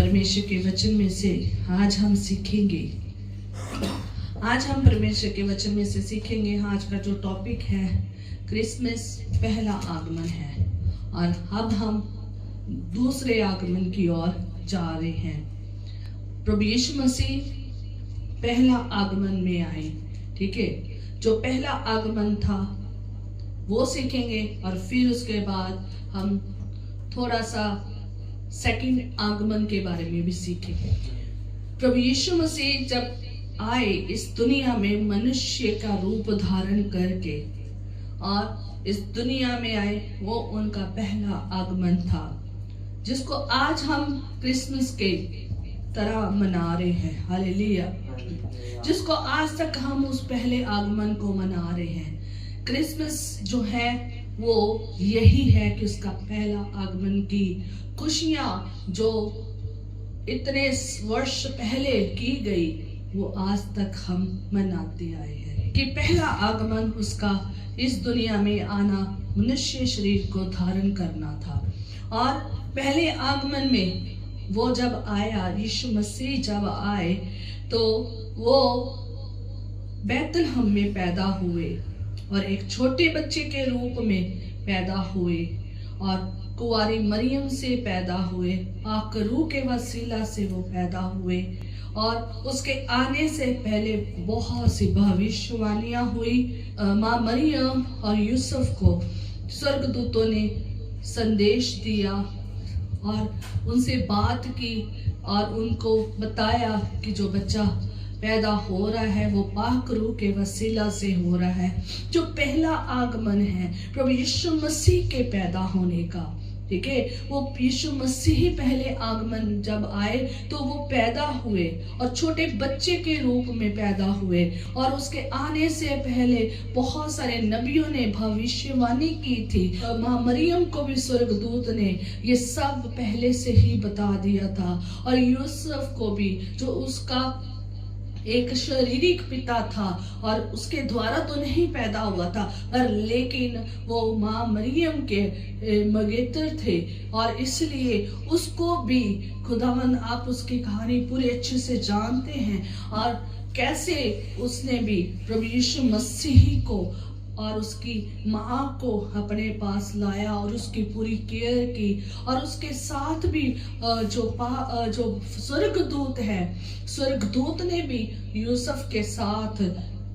परमेश्वर के वचन में से आज हम सीखेंगे। आज हम परमेश्वर के वचन में से सीखेंगे। आज का जो टॉपिक है क्रिसमस पहला आगमन है, और अब हम दूसरे आगमन की ओर जा रहे हैं। प्रभु यीशु मसीह पहला आगमन में आए, ठीक है। जो पहला आगमन था वो सीखेंगे, और फिर उसके बाद हम थोड़ा सा सेकंड आगमन के बारे में भी सीखेंगे। प्रभु यीशु मसीह जब आए इस दुनिया में मनुष्य का रूप धारण करके और इस दुनिया में आए, वो उनका पहला आगमन था, जिसको आज हम क्रिसमस के तरह मना रहे हैं। हालेलुया। जिसको आज तक हम उस पहले आगमन को मना रहे हैं। क्रिसमस जो है वो यही है कि उसका पहला आगमन की खुशियां जो इतने वर्ष पहले की गई वो आज तक हम मनाते आए हैं। कि पहला आगमन उसका इस दुनिया में आना, मनुष्य शरीर को धारण करना था। और पहले आगमन में वो जब आया, यीशु मसीह जब आए, तो वो बैतलहम में पैदा हुए और एक छोटे बच्चे के रूप में पैदा हुए, और कुंवारी मरियम से पैदा हुए, आकरू के वसीला से वो पैदा हुए। और उसके आने से पहले बहुत सी भविष्यवाणियां हुई। माँ मरियम और यूसुफ को स्वर्गदूतों ने संदेश दिया और उनसे बात की और उनको बताया कि जो बच्चा पैदा हो रहा है वो पाक रूह के वसीला से हो रहा है। जो पहला आगमन है प्रभु यीशु मसीह के पैदा होने का, ठीक है। वो यीशु मसीह पहले आगमन जब आए तो वो पैदा हुए और छोटे बच्चे के रूप में पैदा हुए, और उसके आने से पहले बहुत सारे नबियों ने भविष्यवाणी की थी। माँ मरियम को भी स्वर्गदूत ने ये सब पहले से ही बता दिया था, और यूसुफ को भी, जो उसका एक शारीरिक पिता था और उसके द्वारा तो नहीं पैदा हुआ था, पर लेकिन वो माँ मरियम के मंगेतर थे, और इसलिए उसको भी खुदावंद, आप उसकी कहानी पूरे अच्छे से जानते हैं, और कैसे उसने भी प्रभु यीशु मसीह को और उसकी माँ को अपने पास लाया और उसकी पूरी केयर की, और उसके साथ भी जो स्वर्गदूत है, स्वर्गदूत ने भी यूसुफ के साथ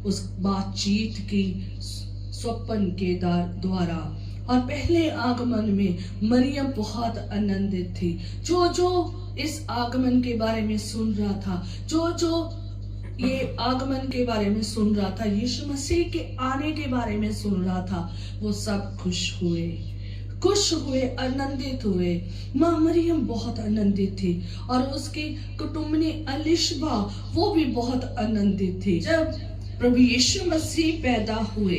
उस बातचीत की स्वप्न के द्वारा। और पहले आगमन में मरियम बहुत आनंदित थी। जो इस आगमन के बारे में सुन रहा था, जो ये आगमन के बारे में सुन रहा था, यीशु मसीह के आने के बारे में सुन रहा था, वो सब खुश हुए, आनंदित हुए। माँ मरियम बहुत आनंदित थी, और उसकी कुटुंबनी अलिशबा वो भी बहुत आनंदित थी। जब प्रभु यीशु मसीह पैदा हुए,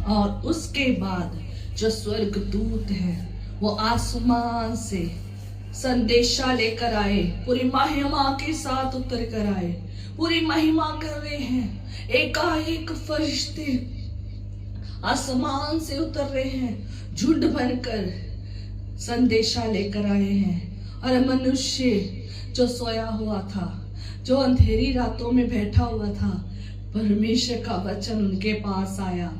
और उसके बाद जो स्वर्गदूत है वो आसमान से संदेशा लेकर आए, पूरी महिमा के साथ उतर कर आए, पूरी महिमा कर रहे हैं। एकाएक फरिश्ते आसमान से उतर रहे हैं, झुंड बनकर संदेशा लेकर आए हैं। और मनुष्य जो सोया हुआ था, जो अंधेरी रातों में बैठा हुआ था, परमेश्वर का वचन उनके पास आया।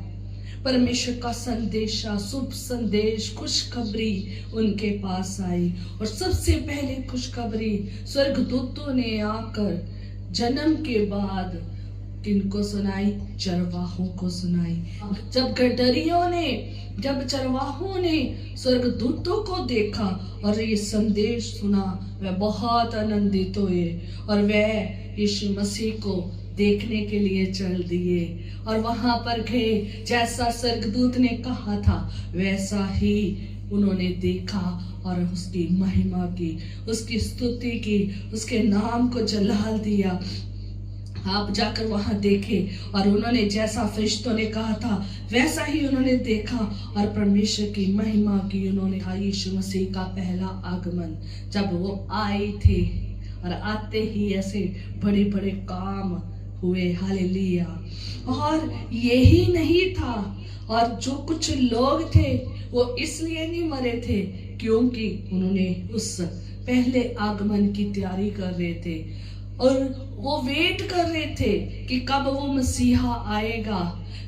परमेश्वर का संदेशा, शुभ संदेश, खुशखबरी उनके पास आई। और सबसे पहले खुशखबरी स्वर्गदूतों ने आकर जन्म के बाद किनको सुनाई? चरवाहों को सुनाई। जब चरवाहों ने स्वर्गदूतों को देखा और ये संदेश सुना, वह बहुत आनंदित हुए, और वह यीशु मसीह को देखने के लिए चल दिए, और वहां पर गए। जैसा स्वर्गदूत ने कहा था वैसा ही उन्होंने देखा, और उसकी महिमा की, उसकी स्तुति की, उसके नाम को जलाल दिया। आप जाकर वहां देखें, और उन्होंने जैसा फरिश्तों ने कहा था वैसा ही उन्होंने देखा, और परमेश्वर की महिमा की उन्होंने। यीशु मसीह का पहला आगमन जब वो आए थे, और आते ही ऐसे बड़े बड़े काम हुए। हालेलुया। और यही नहीं था, और जो कुछ लोग थे वो इसलिए नहीं मरे थे क्योंकि उन्होंने उस पहले आगमन की तैयारी कर रहे थे और वो वेट कर रहे थे कि कब वो मसीहा आएगा,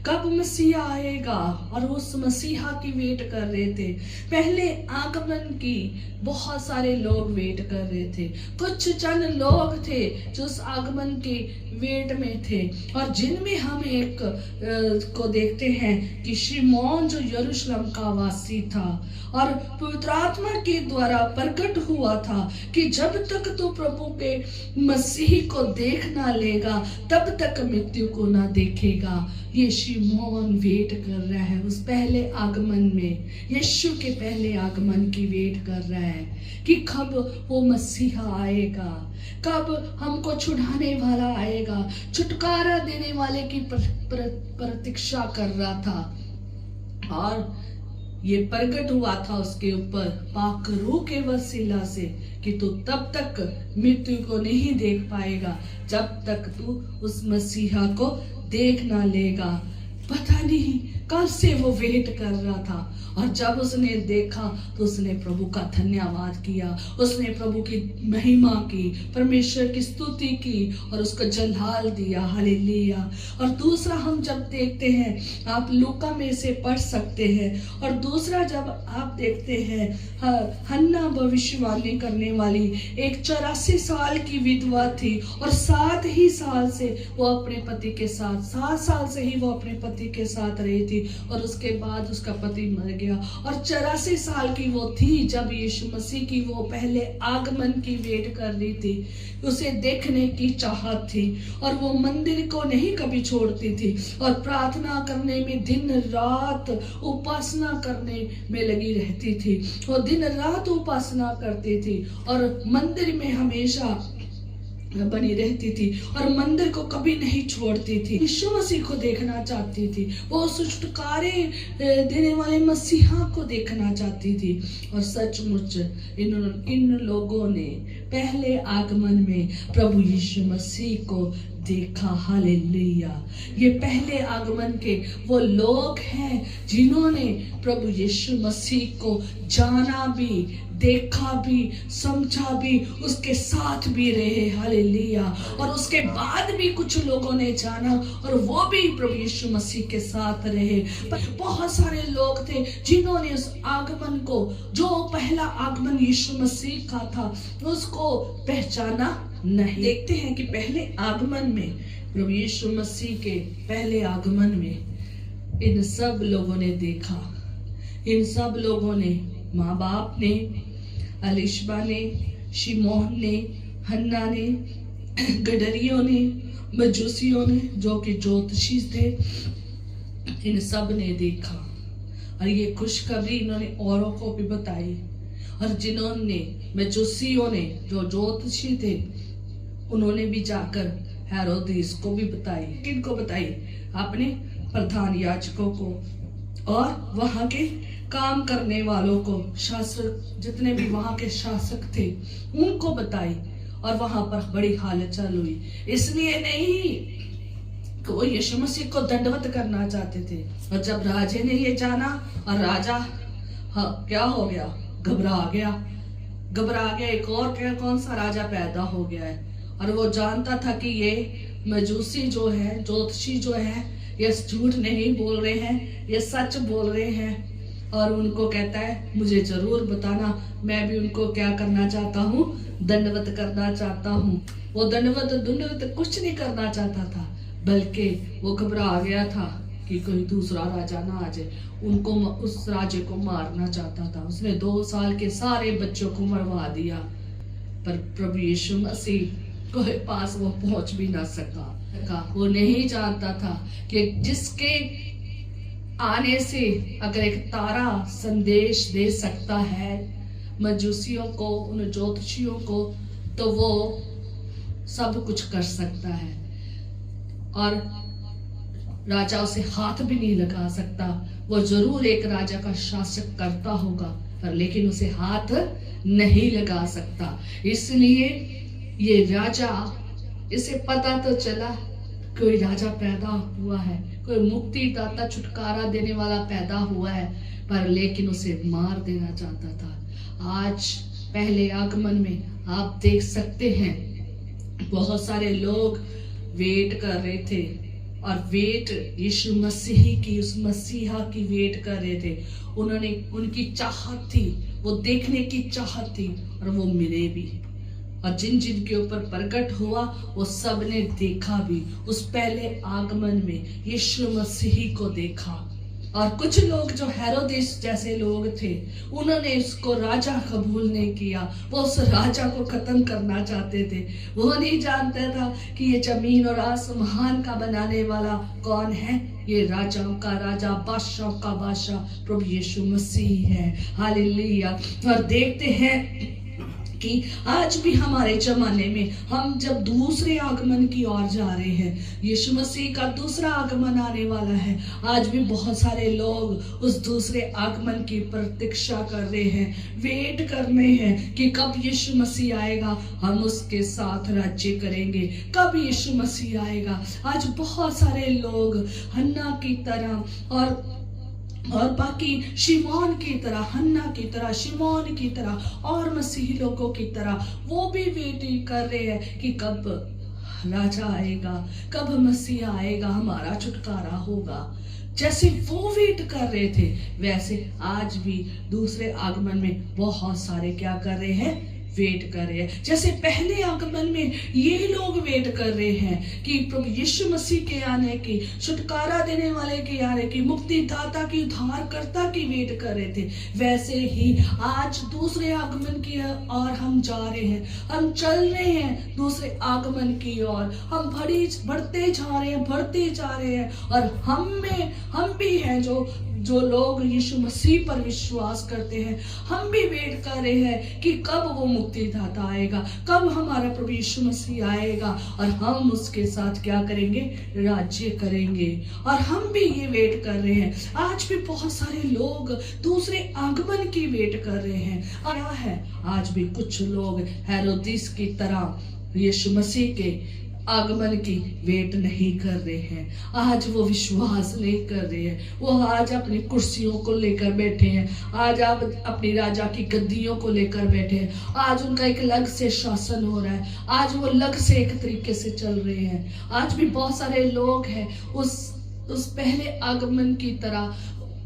कब मसीहा आएगा, और उस मसीहा की वेट कर रहे थे। पहले आगमन की बहुत सारे लोग वेट कर रहे थे। कुछ चंद लोग थे जो उस आगमन के वेट में थे, और जिनमें हम एक को देखते हैं कि शिमोन जो यरूशलेम का वासी था और पवित्र आत्मा के द्वारा प्रकट हुआ था कि जब तक तू प्रभु के मसीह को देख ना लेगा तब तक मृत्यु को ना देखेगा। ये शिमोन वेट कर रहा है उस पहले आगमन में, यीशु के पहले आगमन की वेट कर रहा है कि कब वो मसीहा आएगा, कब हमको छुड़ाने वाला आएगा, छुटकारा देने वाले की प्रतीक्षा कर रहा था। और ये प्रकट हुआ था उसके ऊपर पाक रूह के वसीला से कि तू तब तक मृत्यु को नहीं देख पाएगा जब तक तू उस मसीहा को देख ना लेगा। पता नहीं कब से वो वेट कर रहा था, और जब उसने देखा तो उसने प्रभु का धन्यवाद किया, उसने प्रभु की महिमा की, परमेश्वर की स्तुति की और उसको जलाल दिया। हालेलुया। और दूसरा हम जब देखते हैं, आप लूका में से पढ़ सकते हैं, और दूसरा जब आप देखते हैं हन्ना भविष्यवाणी करने वाली एक 84 साल की विधवा थी और 7 ही साल से वो अपने पति के साथ 7 साल से ही वो अपने पति के साथ रही थी, और उसके बाद उसका पति मर गया। और 84 साल की वो थी जब यीशु मसीह की वो पहले आगमन की वेट कर रही थी, उसे देखने की चाहत थी, और वो मंदिर को नहीं कभी छोड़ती थी और प्रार्थना करने में दिन रात उपासना करने में लगी रहती थी, और दिन रात उपासना करती थी और मंदिर में हमेशा बनी रहती थी और मंदिर को कभी नहीं छोड़ती थी। यीशु मसीह को देखना चाहती थी, वो छुटकारे देने वाले मसीहा को देखना चाहती थी। और सचमुच इन लोगों ने पहले आगमन में प्रभु यीशु मसीह को देखा। हालेलुया। ये पहले आगमन के वो लोग हैं जिन्होंने प्रभु यीशु मसीह को जाना भी, देखा भी, समझा भी, उसके साथ भी रहे। हालेलुया। और उसके बाद भी कुछ लोगों ने जाना और वो भी प्रभु यीशु मसीह के साथ रहे। पर बहुत सारे लोग थे जिन्होंने उस आगमन को, जो पहला आगमन यीशु मसीह का था, उसको पहचाना नहीं। देखते हैं कि पहले आगमन में, प्रभु यीशु मसीह के पहले आगमन में इन सब लोगों ने देखा, इन सब लोगों ने, माँ बाप ने, अलिशबा ने, शिमोन ने, हन्ना ने, गडरियों ने, मजूसियों ने जो कि ज्योतिषी थे, इन सब ने देखा। और ये खुशखबरी इन्होंने औरों को भी बताई। और जिन्होंने, मजूसियों ने जो ज्योतिषी थे, उन्होंने भी जाकर हेरोदेस को भी बताई। किनको बताई? अपने प्रधान याजकों को और वहां के काम करने वालों को, शासक जितने भी वहां के शासक थे उनको बताई। और वहां पर बड़ी हलचल हुई, इसलिए नहीं कि वो यीशु मसीह को दंडवत करना चाहते थे। और जब राजे ने ये जाना, और राजा क्या हो गया? घबरा गया। एक और कौन सा राजा पैदा हो गया है। और वो जानता था कि ये मजूसी जो है, ज्योतिषी जो है, ये झूठ नहीं बोल रहे हैं, ये सच बोल रहे हैं। और उनको कहता है मुझे जरूर बताना, मैं भी उनको क्या करना चाहता हूँ? दंडवत करना चाहता हूँ। वो दंडवत कुछ नहीं करना चाहता था, बल्कि वो घबरा गया था कि कोई दूसरा राजा ना आ जाए। उनको, उस राजे को मारना चाहता था। उसने 2 साल के सारे बच्चों को मरवा दिया। पर प्रभु यीशु मसीह के पास वो पहुंच भी ना सका। वो नहीं जानता था कि जिसके आने से अगर एक तारा संदेश दे सकता है मजूसियों को, उन ज्योतिषियों को, तो वो सब कुछ कर सकता है। और राजा उसे हाथ भी नहीं लगा सकता। वो जरूर एक राजा का शासक करता होगा, पर लेकिन उसे हाथ नहीं लगा सकता। इसलिए ये राजा, इसे पता तो चला कोई राजा पैदा हुआ है, कोई मुक्तिदाता, छुटकारा देने वाला पैदा हुआ है, पर लेकिन उसे मार देना चाहता था। आज पहले आगमन में आप देख सकते हैं बहुत सारे लोग वेट कर रहे थे, और वेट यीशु मसीह की, उस मसीहा की वेट कर रहे थे। उन्होंने, उनकी चाहत थी, वो देखने की चाहत थी, और वो मिले भी। और जिन जिन के ऊपर प्रकट हुआ वो सब ने देखा भी। उस पहले आगमन में यीशु मसीह को देखा। और कुछ लोग जो हेरोदेस जैसे लोग थे, उन्होंने उसको राजा कबूल नहीं किया। वो उस राजा को खत्म करना चाहते थे। वो नहीं जानता था कि ये जमीन और आसमान का बनाने वाला कौन है। ये राजाओं का राजा, बादशाहों का बादशाह प्रभु यीशु मसीह है। हालेलुया। और देखते हैं कि आज भी हमारे जमाने में हम जब दूसरे आगमन की ओर जा रहे हैं, यीशु मसीह का दूसरा आगमन आने वाला है। आज भी बहुत सारे लोग उस दूसरे आगमन की प्रतीक्षा कर रहे हैं, वेट कर रहे हैं कि कब यीशु मसीह आएगा, हम उसके साथ राज्य करेंगे। कब यीशु मसीह आएगा। आज बहुत सारे लोग हन्ना की तरह और बाकी शिमोन की तरह, हन्ना की तरह, शिमोन की तरह और मसीही लोगों की तरह वो भी वेट कर रहे हैं कि कब राजा आएगा, कब मसीह आएगा, हमारा छुटकारा होगा। जैसे वो वेट कर रहे थे, वैसे आज भी दूसरे आगमन में बहुत सारे क्या कर रहे हैं, वेट कर रहे हैं। जैसे पहले आगमन में ये लोग वेट कर रहे हैं कि प्रभु यीशु मसीह के आने की, छुटकारा देने वाले के आने की, मुक्तिदाता की, उद्धारकर्ता की वेट कर रहे थे, वैसे ही आज दूसरे आगमन की ओर हम जा रहे हैं। हम चल रहे हैं दूसरे आगमन की ओर। हम बढ़ते जा रहे हैं। और हम भी हैं जो लोग यीशु मसीह पर विश्वास करते हैं। हम भी वेट कर रहे हैं कि कब वो मुक्तिदाता आएगा, कब हमारा प्रभु यीशु मसीह आएगा, और हम उसके साथ क्या करेंगे, राज्य करेंगे। और हम भी ये वेट कर रहे हैं। आज भी बहुत सारे लोग दूसरे आगमन की वेट कर रहे हैं। और क्या है, आज भी कुछ लोग हेरोदिस की तरह यीशु मसीह के आगमन की वेट नहीं कर रहे हैं। आज वो विश्वास नहीं कर रहे हैं। वो आज अपनी कुर्सियों को लेकर बैठे हैं। आज आप अपनी राजा की गद्दियों को लेकर बैठे हैं। आज उनका एक अलग से शासन हो रहा है। आज वो अलग से एक तरीके से चल रहे हैं। आज भी बहुत सारे लोग हैं उस पहले आगमन की तरह।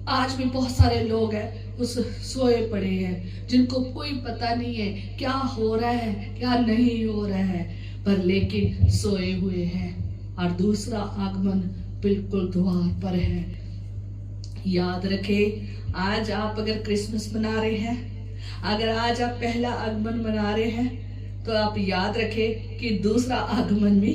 आज भी बहुत सारे लोग हैं उस सोए पड़े हैं, जिनको कोई पता नहीं है क्या हो रहा है, क्या नहीं हो रहा है, पर लेकिन सोए हुए हैं। और दूसरा आगमन बिल्कुल द्वार पर है। याद रखें, आज आप अगर क्रिसमस मना रहे हैं, अगर आज आप पहला आगमन मना रहे हैं, तो आप याद रखें कि दूसरा आगमन भी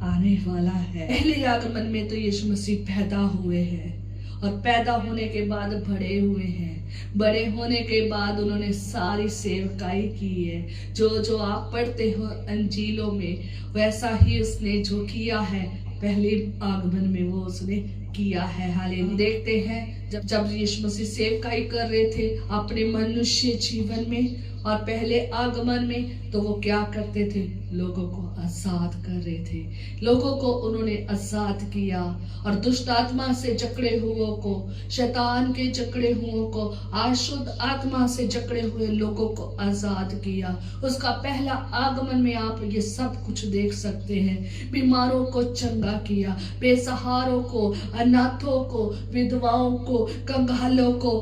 आने वाला है। पहले आगमन में तो यीशु मसीह पैदा हुए हैं, और पैदा होने के बाद बड़े हुए हैं। बड़े होने के बाद उन्होंने सारी सेवकाई की है। जो आप पढ़ते हो अंजीलों में, वैसा ही उसने जो किया है पहले आगमन में, वो उसने किया है। हालेलुया। देखते हैं जब यीशु मसीह सेवकाई कर रहे थे अपने मनुष्य जीवन में और पहले आगमन में, तो वो क्या करते थे, लोगों को आजाद कर रहे थे। लोगों को उन्होंने आजाद किया, और दुष्ट आत्मा से जकड़े हुओं को, शैतान के जकड़े हुओं को, अशुद्ध आत्मा से जकड़े हुए लोगों को आजाद किया। उसका पहला आगमन में आप ये सब कुछ देख सकते हैं। बीमारों को चंगा किया, बेसहारों को, अनाथों को, विधवाओं को, कंगालों को,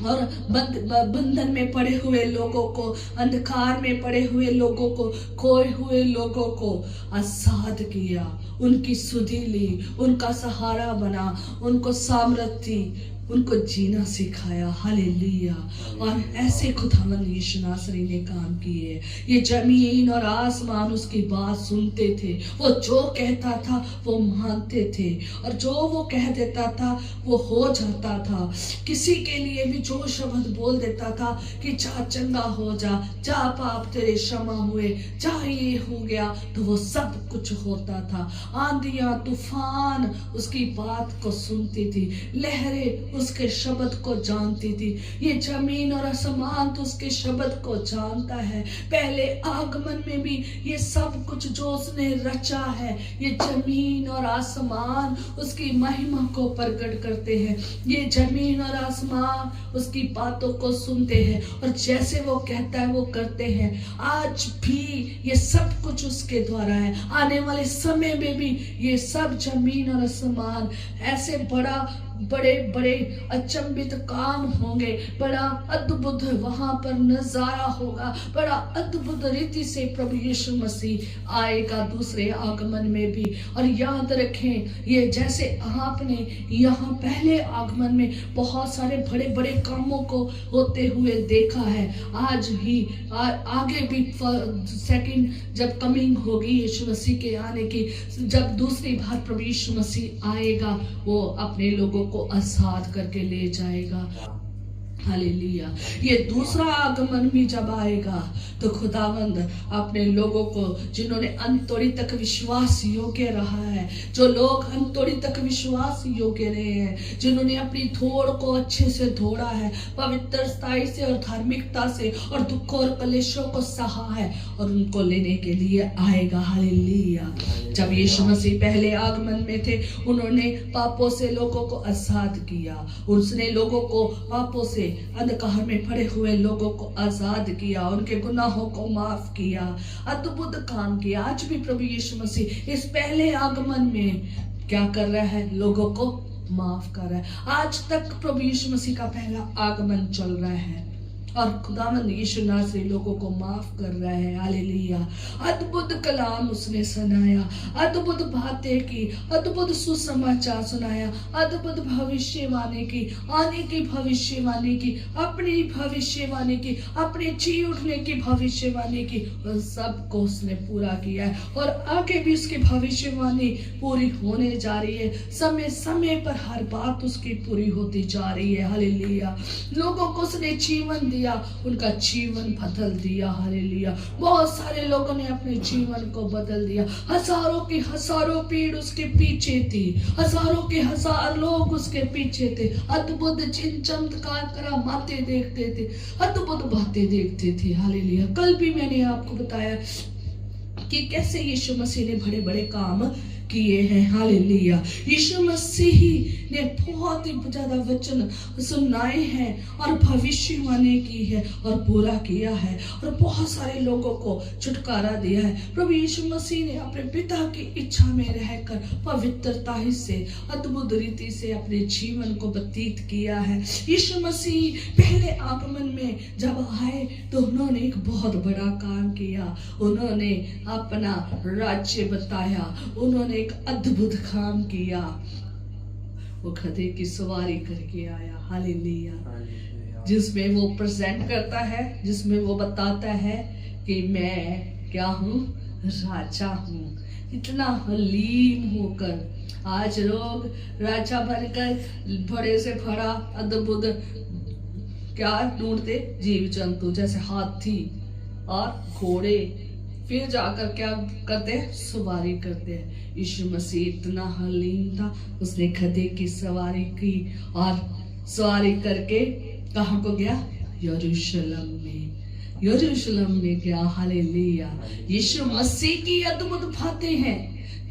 और बंधन में पड़े हुए लोगों को, अंधकार में पड़े हुए लोगों को, खोए हुए लोगों को आजाद किया। उनकी सुधि ली, उनका सहारा बना, उनको सामर्थ्य दी, उनको जीना सिखाया। हालेलुया। और ऐसे खुदावंद यीशु नासरी ने काम किए। ये जमीन और आसमान उसकी बात सुनते थे। वो जो कहता था वो मानते थे, और जो वो कह देता था वो हो जाता था। किसी के लिए भी जो शब्द बोल देता था कि जा चंगा हो जा, जा पाप तेरे क्षमा हुए, जा ये हो गया, तो वो सब कुछ होता था। आंधियां तूफान उसकी बात को सुनती थी, लहरें उसके शब्द को जानती थी। ये जमीन और आसमान तो उसके शब्द को जानता है। पहले आगमन में भी ये सब कुछ जो उसने रचा है, ये जमीन और आसमान उसकी महिमा को प्रकट करते हैं। ये जमीन और आसमान उसकी बातों को सुनते हैं और जैसे वो कहता है वो करते हैं। आज भी ये सब कुछ उसके द्वारा है। आने वाले समय में भी ये सब जमीन और आसमान ऐसे बड़े बड़े अचंभित काम होंगे, बड़ा अद्भुत वहां पर नजारा होगा, बड़ा अद्भुत रीति से प्रभु यीशु मसीह आएगा दूसरे आगमन में भी। और याद रखें, ये जैसे आपने यहाँ पहले आगमन में बहुत सारे बड़े बड़े कामों को होते हुए देखा है, आज भी आगे भी सेकंड जब कमिंग होगी यीशु मसीह के आने की, जब दूसरी बार प्रभु यीशु मसीह आएगा, वो अपने लोगों को आजाद करके ले जाएगा। हालेलुया। ये दूसरा आगमन भी जब आएगा तो खुदावंद अपने लोगों को, जिन्होंने अंतोड़ी तक विश्वास योग्य रहा है, जो लोग अंतोड़ी तक विश्वास योग्य रहे हैं, जिन्होंने अपनी दौड़ को अच्छे से दौड़ा है, पवित्रताई से और धार्मिकता से और दुखों और कलेशों को सहा है, और उनको लेने के लिए आएगा। हालेलुया। जब यीशु मसीह पहले आगमन में थे, उन्होंने पापों से लोगों को आजाद किया। उसने लोगों को पापों से, अंधकार में पड़े हुए लोगों को आजाद किया, उनके गुनाहों को माफ किया, अद्भुत काम किया। आज भी प्रभु यीशु मसीह इस पहले आगमन में क्या कर रहा है? लोगों को माफ कर रहा है। आज तक प्रभु यीशु मसीह का पहला आगमन चल रहा है और खुदावंद यीशु नासरी लोगों को माफ कर रहा है। हालेलुया। अद्भुत कलाम उसने सुनाया, अद्भुत बातें की, अद्भुत सुसमाचार सुनाया, अद्भुत भविष्यवाणी की, आने की भविष्यवाणी की, अपनी भविष्यवाणी की, अपने जी उठने की भविष्यवाणी की, और सबको उसने पूरा किया है और आगे भी उसकी भविष्यवाणी पूरी होने जा रही है। समय समय पर हर बात उसकी पूरी होती जा रही है। हालेलुया। लोगों को उसने जीवन दिया, उनका जीवन बदल दिया। हालेलुया। बहुत सारे लोगों ने अपने जीवन को बदल दिया। हजारों की हजारों भीड़ उसके पीछे थी, हजारों के हजार लोग उसके पीछे थे। अद्भुत चिन्ह चमत्कार करामाते देखते थे, अद्भुत बातें देखते थे। हालेलुया। कल भी मैंने आपको बताया कि कैसे यीशु मसीह ने बड़े बड़े काम किए हैं। हालेलुया। यीशु मसीह ने बहुत ही ज्यादा वचन सुनाए हैं और भविष्यवाणी की है और पूरा किया है और बहुत सारे लोगों को छुटकारा दिया है। प्रभु यीशु मसीह ने अपने पिता की इच्छा में रहकर पवित्रता से, अद्भुत रीति से अपने जीवन को व्यतीत किया है। यीशु मसीह पहले आगमन में जब आए तो उन्होंने एक बहुत बड़ा काम किया। उन्होंने अपना राज्य बताया, उन्होंने एक अद्भुत काम किया। वो गधे की सवारी करके आया। हालेलुया। जिसमें वो प्रेजेंट करता है, जिसमें वो बताता है कि मैं क्या हूँ? राजा हूँ। इतना हलीम होकर आज लोग राजा बनकर बड़े से बड़ा अद्भुत क्या ढूंढते? जीव जंतु जैसे हाथी और घोड़े, फिर जाकर क्या करते हैं? सवारी करते हैं। यीशु मसीह इतना हलीम था, उसने गधे की सवारी की और सवारी करके कहाँ को गया? यरूशलेम में। यरूशलेम में गया। हालेलुया। यीशु मसीह की अद्भुत बातें हैं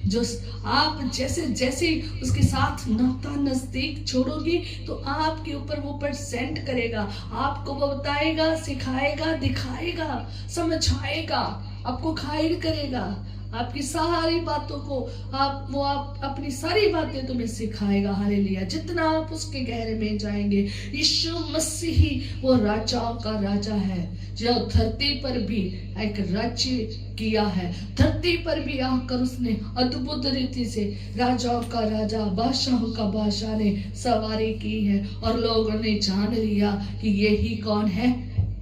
जो आप जैसे जैसे उसके साथ नाता नजदीक छोड़ोगे तो आपके ऊपर वो प्रेजेंट करेगा, आपको वो बताएगा, सिखाएगा, दिखाएगा, समझाएगा, आपको गाइड करेगा, आपकी सारी बातों को आप अपनी सारी बातें तुम्हें सिखाएगा। हालेलुया। जितना आप उसके गहरे में जाएंगे, यीशु मसीह वो राजाओं का राजा है जो धरती पर भी एक राज्य किया है। धरती पर भी आकर उसने अद्भुत रीति से राजाओं का राजा, बादशाहों का बादशाह ने सवारी की है और लोगों ने जान लिया कि यही कौन है?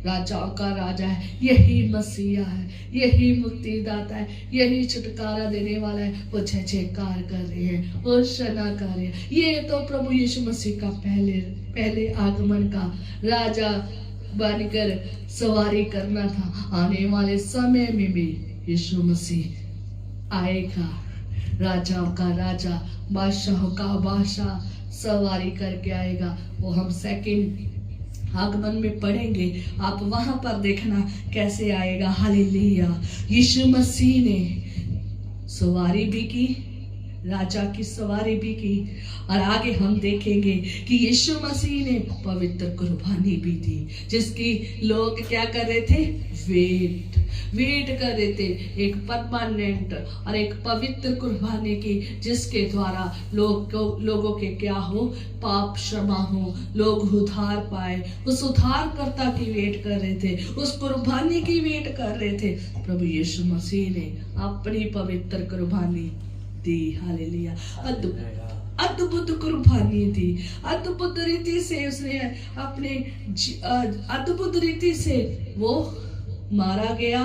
राजाओं का राजा है, यही मसीहा है, यही मुक्तिदाता है, यही छुटकारा देने वाला है। वो जय जयकार कर रहे हैं, वो शना कर रहे हैं। ये तो प्रभु यीशु मसीह का पहले आगमन का राजा बनकर सवारी करना था। आने वाले समय में भी यीशु मसीह आएगा, राजाओं का राजा, बादशाहों का बादशाह, सवारी करके आएगा। वो हम सेकंड आगमन में पढ़ेंगे। आप वहां पर देखना कैसे आएगा। हालेलुया। यीशु मसीह ने सवारी भी की, राजा की सवारी भी की, और आगे हम देखेंगे कि यीशु मसीह ने पवित्र कुर्बानी भी दी, जिसकी लोग क्या कर रहे थे? वेट कर रहे थे। एक परमानेंट और एक पवित्र कुर्बानी की, जिसके द्वारा लोगों के क्या हो? पाप क्षमा हो, लोग उद्धार पाए। उस उद्धारकर्ता की वेट कर रहे थे, उस कुर्बानी की वेट कर रहे थे। प्रभु यीशु मसीह ने अपनी पवित्र कुर्बानी दी। हालेलुया। अद्भुत कुर्बानी दी। अद्भुत रीति से उसने अपने अद्भुत रीति से वो मारा गया,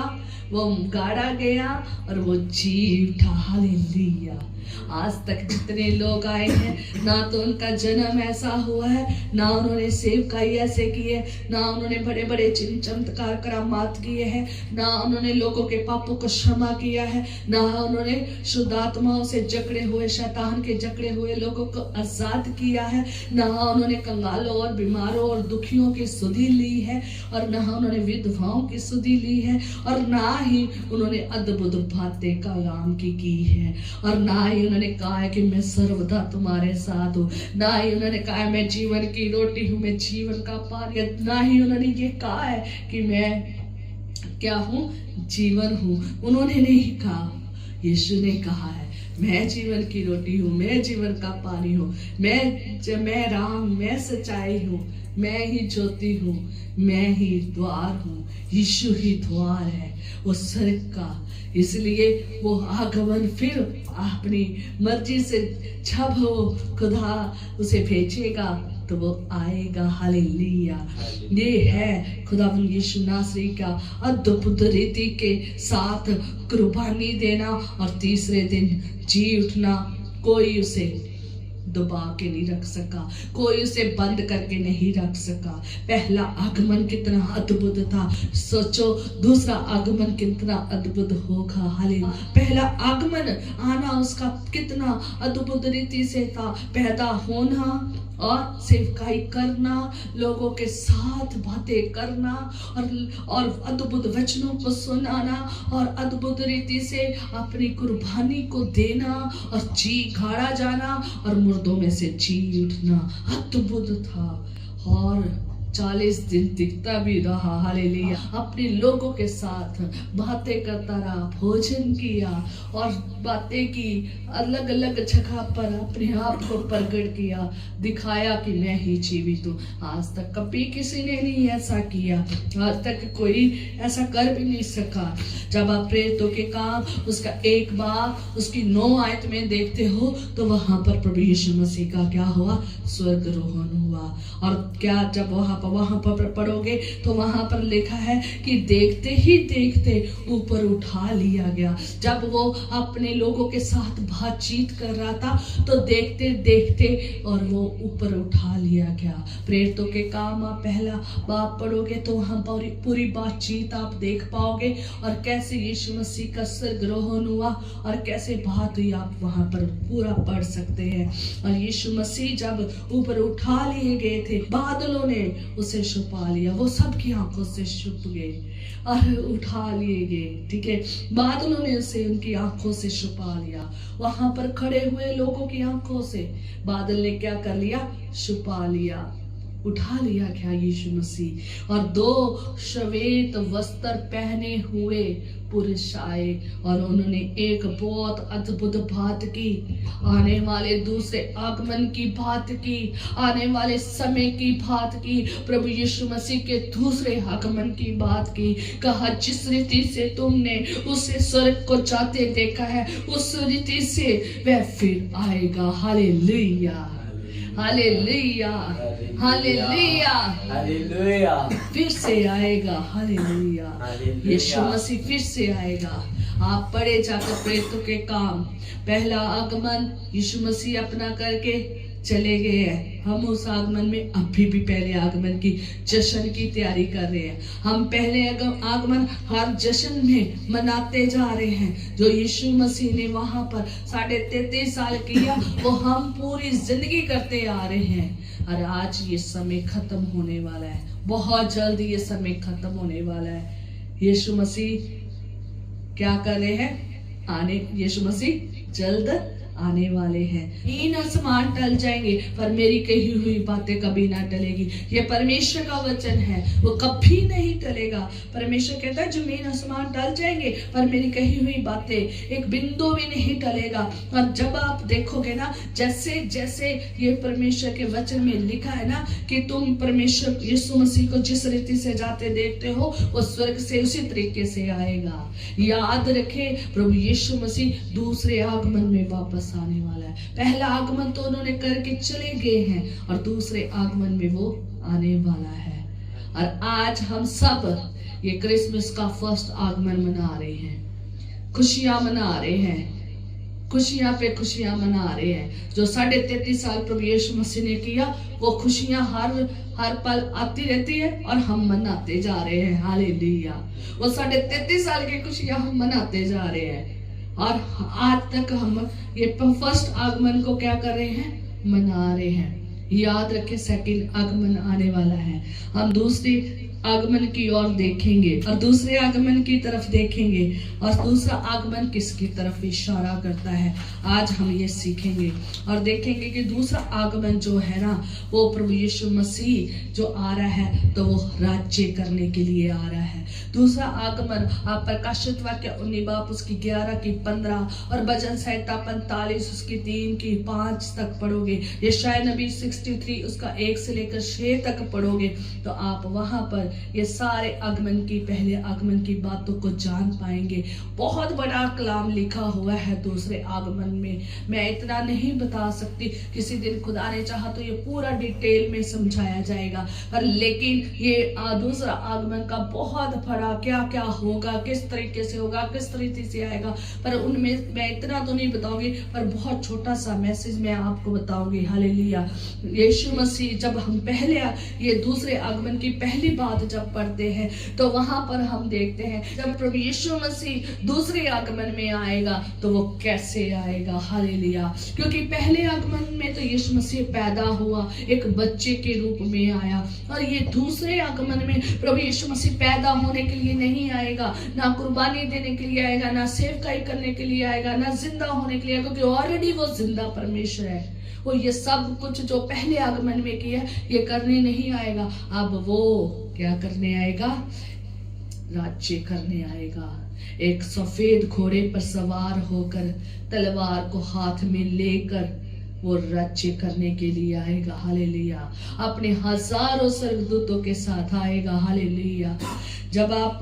वो गाड़ा गया और वो जी उठा। हालेलुया। आज तक जितने लोग आए हैं, ना तो उनका जन्म ऐसा हुआ है, ना उन्होंने सेवकाई ऐसे की है, ना उन्होंने बड़े बड़े चिन्ह चमत्कार करामात किए हैं, ना उन्होंने लोगों के पापों को क्षमा किया है, ना उन्होंने शुद्ध आत्माओं से जकड़े हुए, शैतान के जकड़े हुए लोगों को आजाद किया है, ना उन्होंने कंगालों और बीमारों और दुखियों की सुधि ली है, और ना उन्होंने विधवाओं की सुधि ली है, और ना ही उन्होंने अद्भुत बातें काम की है, और ना ही उन्होंने कहा है कि मैं सर्वदा तुम्हारे साथ हूँ, ना ही उन्होंने कहा है मैं जीवन की रोटी हूँ, मैं जीवन का पानी, ना ही उन्होंने ये कहा है कि मैं क्या हूँ? जीवन हूँ। उन्होंने नहीं कहा, यीशु ने कहा है मैं जीवन की रोटी हूँ, मैं जीवन का पानी हूँ, मैं राह, मैं सच्चाई हूँ, मैं ही ज्योति हूँ, मैं ही द्वार हूँ। यीशु ही द्वार है वो स्वर्ग का। इसलिए वो आगमन फिर अपनी मर्जी से जब वो खुदा उसे भेजेगा तो वो आएगा। हालेलुया। ये है खुदावंद यीशु नासरी का अद्भुत रीति के साथ कुर्बानी देना और तीसरे दिन जी उठना। कोई उसे दबा के नहीं रख सका, कोई उसे बंद करके नहीं रख सका। पहला आगमन कितना अद्भुत था, सोचो दूसरा आगमन कितना अद्भुत होगा। हालेलुया। पहला आगमन आना उसका कितना अद्भुत रीति से था, पैदा होना और सेवकाई करना, लोगों के साथ बातें करना और अद्भुत वचनों को सुनाना और अद्भुत रीति से अपनी कुर्बानी को देना और जी गाड़ा जाना और मुर्दों में से जी उठना अद्भुत था। और 40 दिन दिखता भी रहा। हालेलुया। अपने लोगों के साथ बातें करता रहा, भोजन किया और बातें की, अलग अलग जगह पर अपने आप को प्रकट किया, दिखाया कि मैं ही जीवित हूँ। आज तक कभी किसी ने नहीं ऐसा किया, आज तक कोई ऐसा कर भी नहीं सका। जब आप प्रेरितों के काम उसका 1 बार उसकी 9 आयत में देखते हो तो वहां पर प्रभु यीशु मसीह का क्या हुआ? स्वर्गारोहण हुआ। और क्या जब वहां पर पढ़ोगे तो वहां पर लिखा है कि देखते ही देखते ऊपर उठा लिया गया। जब वो अपने लोगों के साथ बातचीत कर रहा था तो देखते देखते और वो ऊपर उठा लिया गया। प्रेरितों के काम आप पहला बाब पढ़ोगे तो वहां पूरी बातचीत आप देख पाओगे और कैसे यीशु मसीह का स्वर्गारोहण हुआ और कैसे बात हुई आप वहां पर पूरा पढ़ सकते हैं। और यीशु मसीह जब ऊपर उठा लिए गए थे, बादलों ने उसे छुपा लिया, वो सबकी आंखों से छुप गए और उठा लिए गए। ठीक है, बादलों ने उसे उनकी आंखों से छुपा लिया। वहां पर खड़े हुए लोगों की आंखों से बादल ने क्या कर लिया? छुपा लिया, उठा लिया क्या यीशु मसीह। और 2 श्वेत वस्त्र पहने हुए पुरुष आए और उन्होंने एक बहुत अद्भुत बात की, आने वाले दूसरे आगमन की बात की, आने वाले समय की बात की, प्रभु यीशु मसीह के दूसरे आगमन की बात की। कहा जिस रीति से तुमने उसे स्वर्ग को जाते देखा है उस रीति से वह फिर आएगा। Hallelujah, hallelujah, hallelujah, hallelujah. फिर से आएगा। हालेलुया। यीशु मसीह फिर से आएगा। आप पढ़े जाकर प्रेरितों के काम, पहला आगमन यीशु मसीह अपना करके चले गए हैं। हम उस आगमन में अभी भी पहले आगमन की जश्न की तैयारी कर रहे हैं। हम पहले आगमन हर जश्न में मनाते जा रहे हैं। जो यीशु मसीह ने वहां पर 33.5 साल किया, वो हम पूरी जिंदगी करते आ रहे हैं। और आज ये समय खत्म होने वाला है, बहुत जल्द ये समय खत्म होने वाला है। यीशु मसीह क्या कर रहे हैं? यीशु मसीह जल्द आने वाले हैं। इन आसमान टल जाएंगे पर मेरी कही हुई बातें कभी ना टलेगी। ये परमेश्वर का वचन है, वो कभी नहीं टलेगा। परमेश्वर कहता है जमीन आसमान टल जाएंगे पर मेरी कही हुई बातें एक बिंदु भी नहीं टलेगा। और जब आप देखोगे ना, जैसे जैसे ये परमेश्वर के वचन में लिखा है ना कि तुम परमेश्वर यीशु मसीह को जिस रीति से जाते देखते हो, वो स्वर्ग से उसी तरीके से आएगा। याद रखे, प्रभु यीशु मसीह दूसरे आगमन में वापस आने वाला है। पहला आगमन तो उन्होंने करके चले गए हैं और दूसरे आगमन में वो आने वाला है। और आज हम सब ये क्रिसमस का फर्स्ट आगमन मना रहे हैं, खुशियां मना रहे हैं, खुशियां पे खुशियां मना रहे हैं। जो 33.5 साल प्रभु यीशु मसीह ने किया, वो खुशियां हर पल आती रहती है और हम मनाते जा रहे हैं। हालेलुया। वो 33.5 साल की खुशियां हम मनाते जा रहे हैं और आज तक हम ये फर्स्ट आगमन को क्या कर रहे हैं? मना रहे हैं। याद रखें, सेकंड आगमन आने वाला है। हम दूसरी आगमन की ओर देखेंगे और दूसरे आगमन की तरफ देखेंगे। और दूसरा आगमन किसकी तरफ इशारा करता है, आज हम ये सीखेंगे और देखेंगे कि दूसरा आगमन जो है ना, वो प्रभु यीशु मसीह जो आ रहा है, तो वो राज्य करने के लिए आ रहा है। दूसरा आगमन आप प्रकाशित वाक्य 19 बाब उसकी 11 की 15 और भजन संहिता 45 उसकी 3 की 5 तक पढ़ोगे, यशायाह नबी 63 उसका 1 से लेकर 6 तक पढ़ोगे, तो आप वहां पर ये सारे आगमन की, पहले आगमन की बातों को जान पाएंगे। बहुत बड़ा कलाम लिखा हुआ है दूसरे आगमन में, मैं इतना नहीं बता सकती। किसी दिन खुदा ने चाहा तो ये पूरा डिटेल में समझाया जाएगा। पर लेकिन ये दूसरा आगमन का बहुत बड़ा क्या क्या होगा, किस तरीके से होगा, किस तरीके से आएगा, पर उनमें मैं इतना तो नहीं बताऊंगी, पर बहुत छोटा सा मैसेज मैं आपको बताऊंगी। हालेलुया। यीशु मसीह जब हम पहले ये दूसरे आगमन की पहली बात जब पढ़ते हैं, तो वहां पर हम देखते हैं जब प्रभु यीशु मसीह दूसरे आगमन में आएगा तो वो कैसे आएगा। हालेलुया। क्योंकि पहले आगमन में तो यीशु मसीह पैदा हुआ, एक बच्चे के रूप में आया, और ये दूसरे आगमन में प्रभु यीशु मसीह पैदा होने के लिए नहीं आएगा, ना कुर्बानी देने के लिए आएगा, ना सेवकाई करने के लिए आएगा, ना जिंदा होने के लिए, क्योंकि ऑलरेडी वो जिंदा परमेश्वर है। वो ये सब कुछ जो पहले आगमन में किया ये करने नहीं आएगा। अब वो क्या करने आएगा? राज्य करने आएगा। एक सफेद घोड़े पर सवार होकर, तलवार को हाथ में लेकर वो राज्य करने के लिए आएगा। हालेलुया। अपने हजारों स्वर्गदूतों के साथ आएगा। हालेलुया। जब आप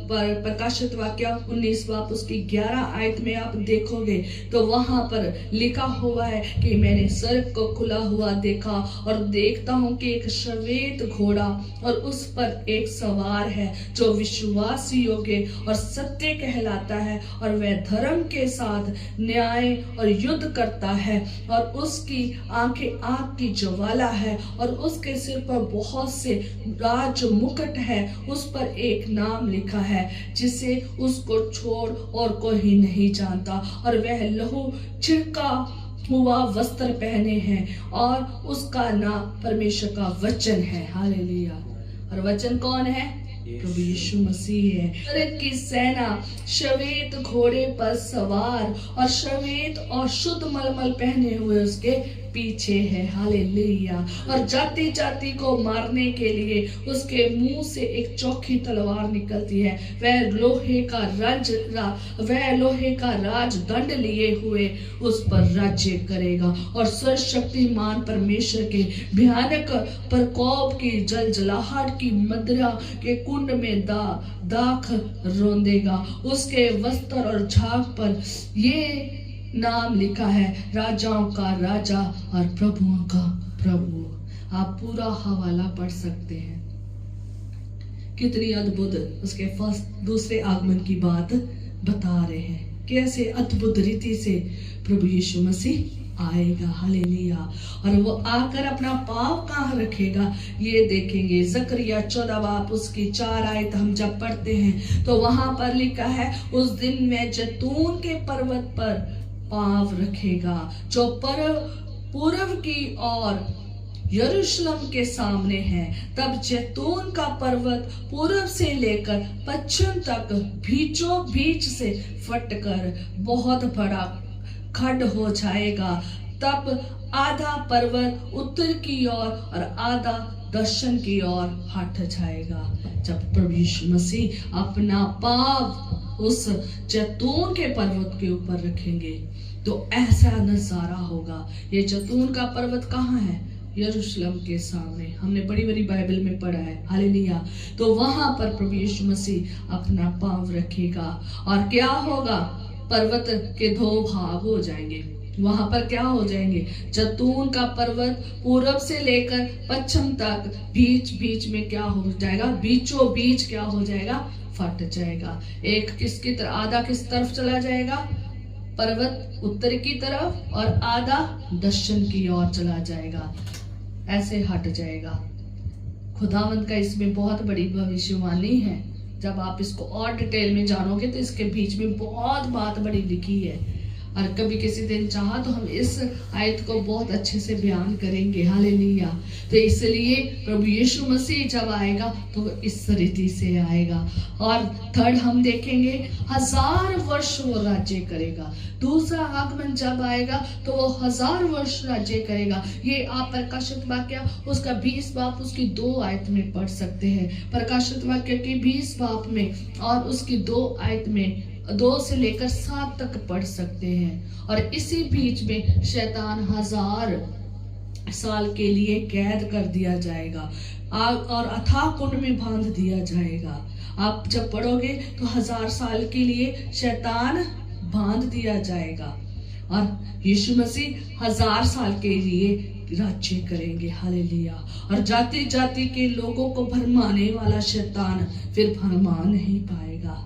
प्रकाशित वाक्य 19 बाब उसकी 11 आयत में आप देखोगे, तो वहां पर लिखा हुआ है कि मैंने स्वर्ग को खुला हुआ देखा और देखता हूं कि एक श्वेत घोड़ा और उस पर एक सवार है, जो विश्वास योग्य और सत्य कहलाता है, और वह धर्म के साथ न्याय और युद्ध करता है, और उसकी आंखें आग की ज्वाला है, और उसके सिर पर बहुत से राज मुकुट है। उस पर एक नाम लिखा है जिसे उसको छोड़ और कोई नहीं जानता, और वह लहू छिड़का हुआ वस्त्र पहने हैं, और उसका नाम परमेश्वर का वचन है। हालेलुया। और वचन कौन है? प्रभु यीशु मसीह है। स्वर्ग की सेना श्वेत घोड़े पर सवार और श्वेत और शुद्ध मलमल पहने हुए उसके पीछे है। हालेलुया। और जाति जाति को मारने के लिए उसके मुंह से एक चौखी तलवार निकलती है। वह लोहे का राजदंड लिए हुए उस पर राज्य करेगा, और सर्वशक्तिमान परमेश्वर के भयानक प्रकोप की जलजलाहट की मदिरा के कुंड में दाख रौंदेगा। उसके वस्त्र और झाग पर ये नाम लिखा है, राजाओं का राजा और प्रभुओं का प्रभु। आप पूरा हवाला पढ़ सकते हैं। कितनी अद्भुत उसके दूसरे आगमन की बात बता रहे हैं। कैसे अद्भुत रीति से प्रभु यीशु मसीह आएगा। हालेलुया। और वो आकर अपना पाँव कहाँ रखेगा ये देखेंगे। जकरिया 14 बाब उसकी 4 आयत हम जब पढ़ते हैं तो वहां पर लिखा है, उस दिन में जैतून के पर्वत पर पाँव रखेगा जो पूर्व की ओर यरूशलेम के सामने है। तब जैतून का पर्वत पूर्व से लेकर पश्चिम तक बीचों बीच से फटकर बहुत बड़ा खड्ड हो जाएगा। तब आधा पर्वत उत्तर की ओर और आधा दक्षिण की ओर हट जाएगा। जब प्रभु यीशु मसीह अपना पाँव उस जैतून के पर्वत के ऊपर रखेंगे तो ऐसा नजारा होगा। ये जैतून का पर्वत कहाँ है? यरूशलेम के सामने। हमने बड़ी बड़ी बाइबल में पढ़ा है। हालेलुया। तो वहां पर प्रभु यीशु मसीह अपना पाँव रखेगा और क्या होगा? पर्वत के 2 भाग हो जाएंगे। वहां पर क्या हो जाएंगे? जैतून का पर्वत पूरब से लेकर पश्चिम तक बीच बीच में क्या हो जाएगा? बीचों बीच क्या हो जाएगा? फट जाएगा। एक किसकी तरफ? आधा किस तरफ चला जाएगा? पर्वत उत्तर की तरफ और आधा दक्षिण की ओर चला जाएगा। ऐसे हट जाएगा। खुदावंद का इसमें बहुत बड़ी भविष्यवाणी है। जब आप इसको और डिटेल में जानोगे तो इसके बीच में बहुत बात बड़ी लिखी है और कभी किसी दिन चाहा तो हम इस आयत को बहुत अच्छे से बयान करेंगे। हालेलुया। तो इसलिए प्रभु यीशु मसीह जब आएगा तो इस रीति से आएगा। और थर्ड हम देखेंगे 1000 वर्ष वो राज्य करेगा। दूसरा आगमन जब आएगा तो वो 1000 वर्ष राज्य करेगा। ये आप प्रकाशित वाक्य उसका 20 बाब उसकी 2 आयत में पढ़ सकते हैं। प्रकाशित वाक्य की 20 बाब में और उसकी 2 आयत में 2 से लेकर 7 तक पढ़ सकते हैं। और इसी बीच में शैतान 1000 साल के लिए कैद कर दिया जाएगा और अथाह कुंड में बांध दिया जाएगा। आप जब पढ़ोगे तो 1000 साल के लिए शैतान बांध दिया जाएगा और यीशु मसीह 1000 साल के लिए राज्य करेंगे। हालेलुया। और जाति जाति के लोगों को भरमाने वाला शैतान फिर भरमा नहीं पाएगा,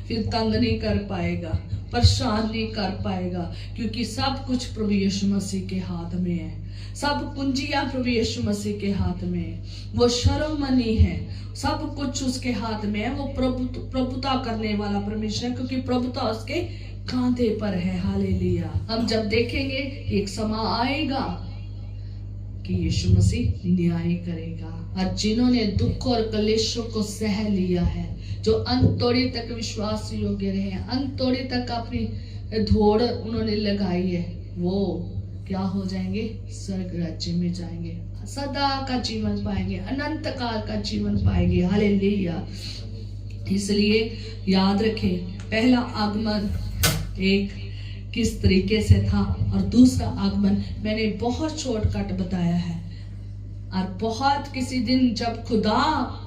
फिर तंग नहीं कर पाएगा, परेशान नहीं कर पाएगा, क्योंकि सब कुछ प्रभु यीशु मसीह के हाथ में है। सब कुंजियां प्रभु यीशु मसीह के हाथ में है। वो सर्वमनी है, सब कुछ उसके हाथ में है। वो प्रभुता करने वाला परमेश्वर है, क्योंकि प्रभुता उसके कांधे पर है। हालेलुया। हम जब देखेंगे एक समय आएगा कि यीशु मसीह न्याय करेगा और जिन्होंने दुख और कलेशों को सह लिया है, जो अंत तोड़ी तक विश्वास योग्य रहे, अंत तोड़ी तक अपनी दौड़ उन्होंने लगाई है, वो क्या हो जाएंगे? स्वर्ग राज्य में जाएंगे, सदा का जीवन पाएंगे, अनंत काल का जीवन पाएंगे। हालेलुया। इसलिए याद रखें, पहला आगमन एक किस तरीके से था और दूसरा आगमन मैंने बहुत शॉर्टकट बताया है। और बहुत किसी दिन जब खुदा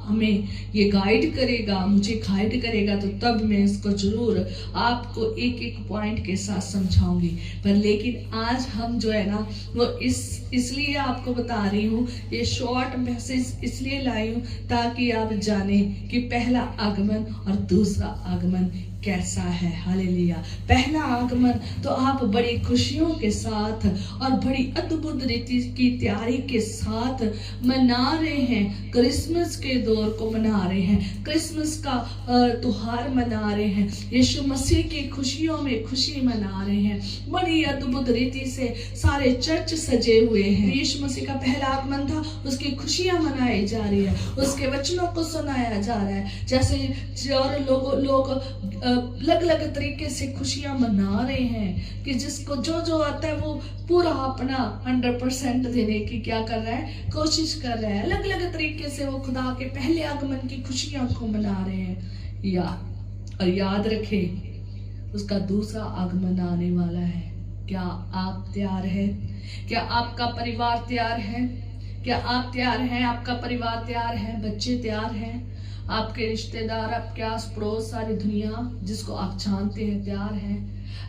हमें ये गाइड करेगा, मुझे गाइड करेगा, तो तब मैं इसको जरूर आपको एक एक पॉइंट के साथ समझाऊंगी। पर लेकिन आज हम जो है ना वो इसलिए आपको बता रही हूँ, ये शॉर्ट मैसेज इसलिए लाई हूँ ताकि आप जाने कि पहला आगमन और दूसरा आगमन कैसा है। हालेलुया। पहला आगमन तो आप बड़ी खुशियों के साथ और बड़ी अद्भुत रीति की तैयारी के साथ मना रहे हैं। क्रिसमस के दौर को मना रहे हैं, क्रिसमस का त्योहार मना रहे हैं, यीशु मसीह की खुशियों में खुशी मना रहे हैं। बड़ी अद्भुत रीति से सारे चर्च सजे हुए हैं। यीशु मसीह का पहला आगमन था, उसकी खुशियां मनाई जा रही है, उसके वचनों को सुनाया जा रहा है। जैसे और लोग अलग अलग तरीके से खुशियां मना रहे हैं कि जिसको जो आता है वो पूरा अपना 100% देने की क्या कर रहा है? कोशिश कर रहा है। अलग अलग तरीके से वो खुदा के पहले आगमन की खुशियों को मना रहे हैं। और याद रखें, उसका दूसरा आगमन आने वाला है। क्या आप तैयार हैं? क्या आपका परिवार तैयार है? क्या आप तैयार हैं? आपका परिवार तैयार है? बच्चे तैयार हैं? आपके रिश्तेदार, आपके आस पड़ोस, सारी दुनिया जिसको आप जानते हैं तैयार है?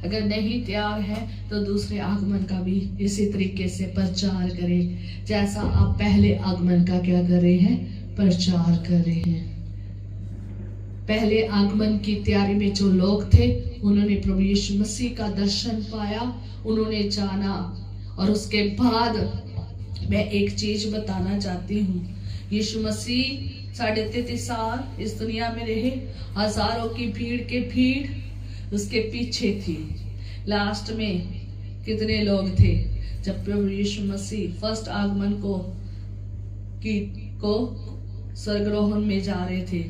अगर नहीं तैयार है तो दूसरे आगमन का भी इसी तरीके से प्रचार करें जैसा आप पहले आगमन का क्या कर रहे हैं? प्रचार कर रहे हैं। पहले आगमन की तैयारी में जो लोग थे उन्होंने प्रभु यीशु मसीह का दर्शन पाया, उन्होंने जाना। और उसके बाद मैं एक चीज बताना चाहती हूँ, यीशु मसीह 33.5 साल इस दुनिया में रहे, हजारों की भीड़ के भीड़ उसके पीछे थी। लास्ट में कितने लोग थे जब प्रभु यीशु मसीह फर्स्ट आगमन को स्वर्गरोहण में जा रहे थे।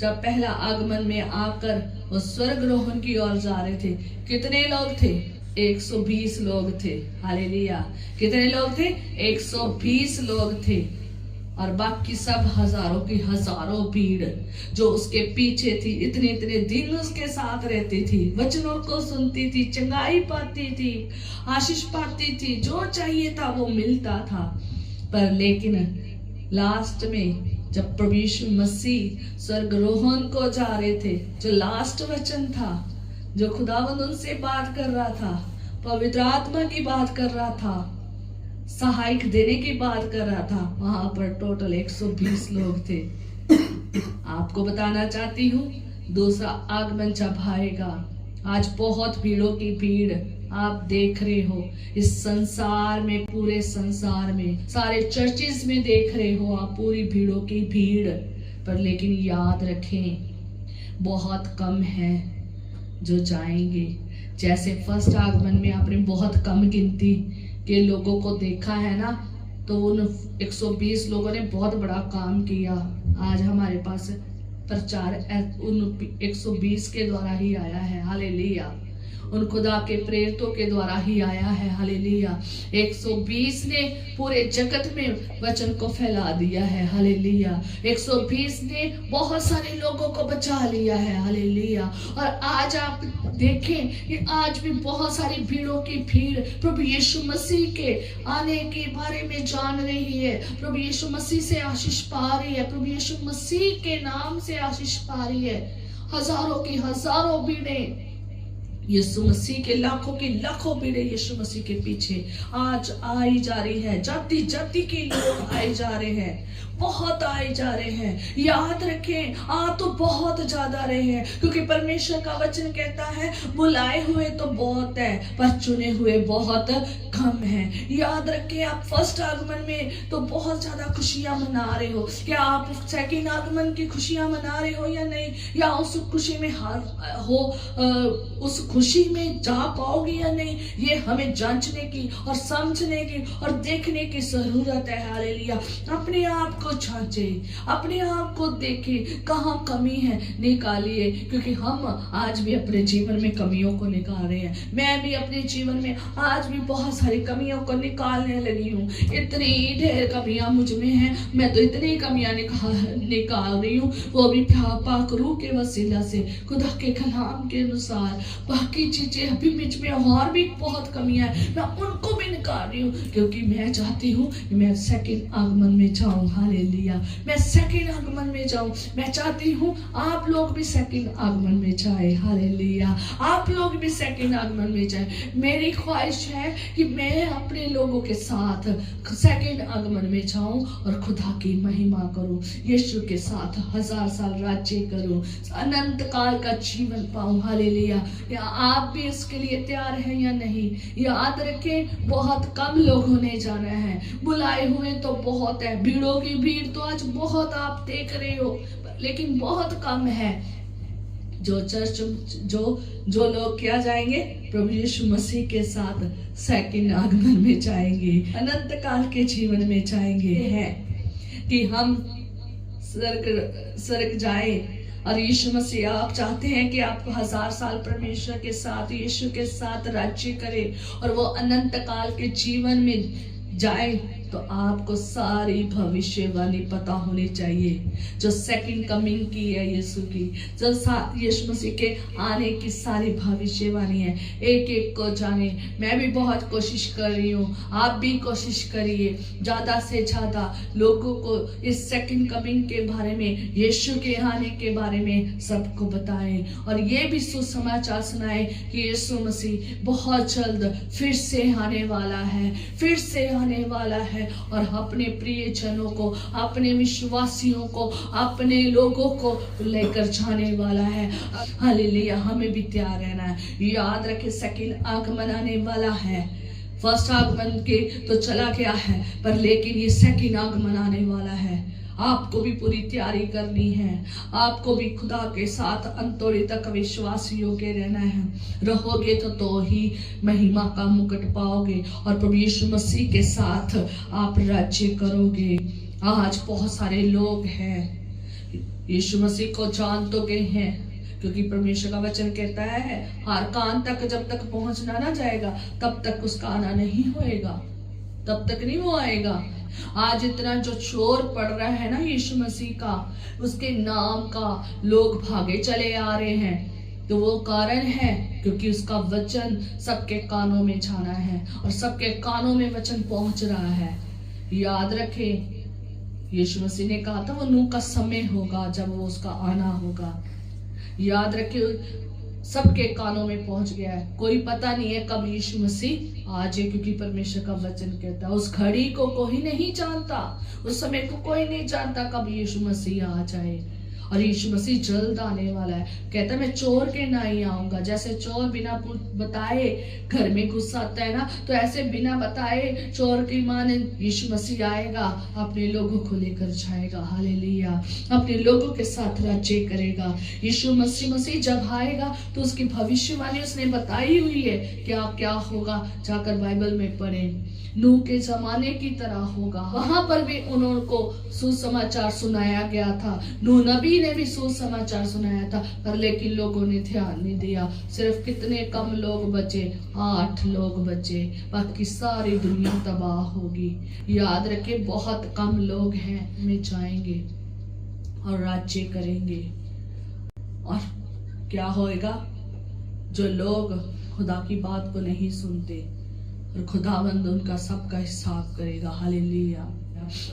जब पहला आगमन में आकर वो स्वर्गरोहण की ओर जा रहे थे, कितने लोग थे? 120 लोग थे। हालेलुया। कितने लोग थे? 120 लोग थे। और बाकी सब हजारों की हजारों भीड़ जो उसके पीछे थी, इतने इतने दिन उसके साथ रहती थी, वचनों को सुनती थी, चंगाई पाती थी, आशीष पाती थी, जो चाहिए था वो मिलता था। पर लेकिन लास्ट में जब प्रभु यीशु मसीह स्वर्गरोहण को जा रहे थे, जो लास्ट वचन था, जो खुदावंद उनसे बात कर रहा था, पवित्र आत्मा की बात कर रहा था, सहायक देने की बात कर रहा था, वहां पर टोटल 120 लोग थे। आपको बताना चाहती हूँ, दूसरा आगमन जब आएगा, आज बहुत भीड़ों की भीड़ आप देख रहे हो इस संसार में, पूरे संसार में, सारे चर्चेस में देख रहे हो आप पूरी भीड़ों की भीड़। पर लेकिन याद रखें, बहुत कम है जो जाएंगे। जैसे फर्स्ट आगमन में आपने बहुत कम गिनती के लोगों को देखा है ना, तो उन 120 लोगों ने बहुत बड़ा काम किया। आज हमारे पास प्रचार उन 120 के द्वारा ही आया है। हालेलुया। उन खुदा के प्रेरितों के द्वारा ही आया है। हालेलुया। 120 ने पूरे जगत में वचन को फैला दिया है। हालेलुया। 120 ने बहुत सारे लोगों को बचा लिया है। हालेलुया। और आज आप देखें कि आज भी बहुत सारी भीड़ों की भीड़ प्रभु यीशु मसीह के आने के बारे में जान रही है, प्रभु यीशु मसीह से आशीष पा रही है, प्रभु यीशु मसीह के नाम से आशीष पा रही है। हजारों की हजारों भीड़ें यीशु मसीह के, लाखों की लाखों भीड़ें यीशु मसीह के पीछे आज आई जा रही है। जाति जाति के लोग आए जा रहे हैं, बहुत आए जा रहे हैं। याद रखें, आ तो बहुत ज्यादा रहे हैं, क्योंकि परमेश्वर का वचन कहता है बुलाए हुए तो बहुत है पर चुने हुए बहुत कम है। याद रखें, आप फर्स्ट आगमन में तो बहुत ज्यादा खुशियां मना रहे हो, क्या आप सेकंड आगमन की खुशियां मना रहे हो या नहीं, या उस खुशी में उस खुशी में जा पाओगे या नहीं, ये हमें जांचने की और समझने की और देखने की जरूरत है। हालेलुया। अपने आप को जांचे, अपने आप को देखे, कहाँ कमी है निकालिए, क्योंकि हम आज भी अपने जीवन में कमियों को निकाल रहे हैं। मैं भी अपने जीवन में आज भी बहुत सारी कमियों को निकालने लगी हूँ। इतनी ढेर कमियां मुझ में हैं, मैं तो इतनी कमियां निकाल रही हूँ, वो भी पाक रूह के वसीला से, खुदा के कलाम के अनुसार। बाकी चीजें अभी मुझ में और भी बहुत कमियां हैं, मैं उनको भी निकाल रही हूँ, क्योंकि मैं चाहती हूँ कि मैं सेकंड आगमन में जाऊँ। हालेलुया। मैं सेकंड आगमन में जाऊँ। मैं चाहती हूँ आप लोग भी सेकंड आगमन में जाए। हालेलुया। आप लोग भी सेकंड आगमन में जाए। मेरी ख्वाहिश है कि मैं अपने लोगों के साथ सेकंड आगमन में जाऊं और खुदा की महिमा करूं, यीशु के साथ 1000 साल राज्य करूं, अनंत काल का जीवन पाऊं। हालेलुया। या आप भी इसके लिए तैयार हैं या नहीं? याद रखें, बहुत कम लोगों ने जाना है, बुलाए हुए तो बहुत है। भीड़ों की भीड़ तो आज बहुत आप देख रहे हो, लेकिन बहुत कम है जो चर्च जो लोग क्या जाएंगे, प्रभु यीशु मसीह के साथ सेकंड आगमन में जाएंगे, अनंत काल के जीवन में जाएंगे। है कि हम स्वर्ग जाए और यीशु मसीह, आप चाहते हैं कि आपको 1000 साल परमेश्वर के साथ, यीशु के साथ राज्य करे और वो अनंत काल के जीवन में जाए, तो आपको सारी भविष्यवाणी पता होनी चाहिए जो सेकंड कमिंग की है यीशु की, जो यीशु मसीह के आने की सारी भविष्यवाणी है। एक एक को जाने। मैं भी बहुत कोशिश कर रही हूँ, आप भी कोशिश करिए, ज्यादा से ज्यादा लोगों को इस सेकंड कमिंग के बारे में, यीशु के आने के बारे में सबको बताएं, और ये भी सुसमाचार सुनाएं कि यीशु मसीह बहुत जल्द फिर से आने वाला है, फिर से आने वाला है। है और अपने प्रियजनों को, अपने विश्वासियों को, अपने लोगों को लेकर जाने वाला है। हालेलुया। हमें भी तैयार रहना है। याद रखे सेकंड आगमन आने वाला है। फर्स्ट आगमन के तो चला गया है, पर लेकिन ये सेकंड आगमन आने वाला है। आपको भी पूरी तैयारी करनी है। आपको भी खुदा के साथ अंतोड़ी तक विश्वासी होके रहना है। रहोगे तो ही महिमा का मुकुट पाओगे और प्रभु यीशु मसीह के साथ आप राज्य करोगे। आज बहुत सारे लोग हैं यीशु मसीह को जान तो गए हैं, क्योंकि परमेश्वर का वचन कहता है हर कान तक जब तक पहुंचना ना जाएगा तब तक उसका आना नहीं होएगा, तब तक नहीं वो आएगा। आज इतना जो शोर पड़ रहा है ना यीशु मसीह का, उसके नाम का, लोग भागे चले आ रहे हैं, तो वो कारण है क्योंकि उसका वचन सबके कानों में जाना है और सबके कानों में वचन पहुंच रहा है। याद रखें यीशु मसीह ने कहा था वो नूह का समय होगा जब वो उसका आना होगा। याद रखिए सबके कानों में पहुंच गया है। कोई पता नहीं है कब यीशु मसीह आ जाए, क्योंकि परमेश्वर का वचन कहता है उस घड़ी को कोई नहीं जानता, उस समय को कोई नहीं जानता कब यीशु मसीह आ जाए। और यीशु मसीह जल्द आने वाला है। कहता है मैं चोर के ना ही आऊंगा। जैसे चोर बिना बताए घर में घुस आता है ना, तो ऐसे बिना बताए चोर की माने यीशु मसीह आएगा, अपने लोगों को लेकर जाएगा। हालेलुया। अपने लोगों के साथ राज्य करेगा। यीशु मसीह जब आएगा तो उसकी भविष्यवाणी उसने बताई हुई है क्या होगा। जाकर बाइबल में पढ़ें। नूह के जमाने की तरह होगा। वहां पर भी उनको सुसमाचार सुनाया गया था। नूह नबी ने भी सुसमाचार सुनाया था, पर लेकिन लोगों ने ध्यान नहीं दिया। सिर्फ कितने कम लोग बचे, 8 लोग बचे, बाकी सारी दुनिया तबाह होगी। याद रखे बहुत कम लोग हैं में जाएंगे और राज्य करेंगे। और क्या होएगा? जो लोग खुदा की बात को नहीं सुनते और खुदावंद उनका सबका हिसाब करेगा। हालेलुया।